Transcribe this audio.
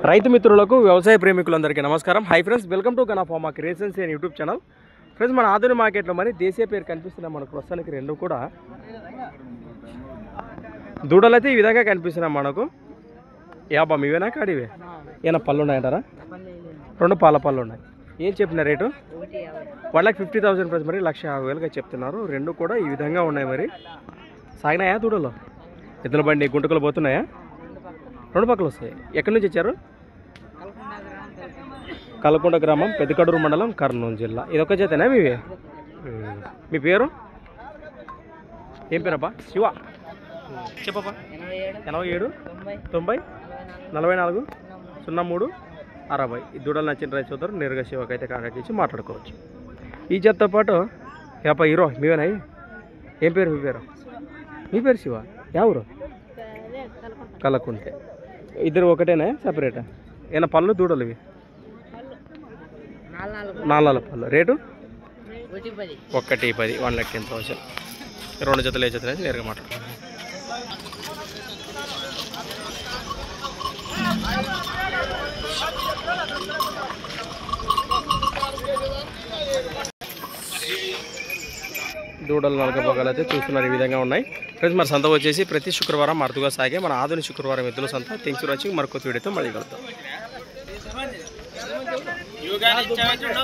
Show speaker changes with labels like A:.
A: రైతు మిత్రులకు వ్యవసాయ ప్రేమికులందరికీ నమస్కారం. Hi friends, welcome to Gana pharma creations and YouTube channel. Friends, మన ఆధునిక మార్కెట్లో మరి దేశీయ పేరు కనిపిస్తున్నాయి మనకు. ప్రస్తుతానికి రెండు కూడా దూడలు అయితే ఈ విధంగా కనిపిస్తున్నాయి మనకు. యాబా మీవేనా కాడివే? ఏమైనా పళ్ళు ఉన్నాయంటారా? రెండు పాల పళ్ళు ఉన్నాయి. ఏం చెప్పిన రేటు? 1,50,000 ప్రైస్, మరి 1,50,000గా చెప్తున్నారు. రెండు కూడా ఈ విధంగా ఉన్నాయి. మరి సాగినాయా దూడలు? ఎద్దుల బండి గుంటకలు పోతున్నాయా? రెండు పక్కలు వస్తాయి. ఎక్కడి నుంచి వచ్చారు? కలకొండ గ్రామం, పెద్దకడూరు మండలం, కర్నూలు జిల్లా. ఇదొక చేతనా మీవే? మీ పేరు ఏం పేరబ్బా? శివ. చెప్పబ్బా. 87 90 44 03 60. ఈ దూడలు నచ్చిన రైతు సోదరు నేరుగా శివకి అయితే కాంటాక్ట్ చేసి మాట్లాడుకోవచ్చు. ఈ జతతో పాటు యాప హీరో మీవేనా? ఏం పేరు మీ పేరు? మీ పేరు శివ. ఎవరు? కలకుంటే. ఇద్దరు ఒకటేనా సపరేటా? ఏమైనా పళ్ళు దూడలు ఇవి? 4 పళ్ళు. రేటు 1,10,000, 1,10,000. రెండు జతలు ఏ జతలు అయితే నేరుగా మాట్లాడుతున్నాను. దూడలు నలక భాగాలు అయితే చూస్తున్నారు ఈ విధంగా ఉన్నాయి. ఫ్రెండ్స్, మరి సంత వచ్చేసి ప్రతి శుక్రవారం అరుదుగా సాగే మన ఆధునిక శుక్రవారం ఎద్దుల సంత. Thanks for watching. మరొక వీడియోతో మళ్ళీ కలుద్దాం.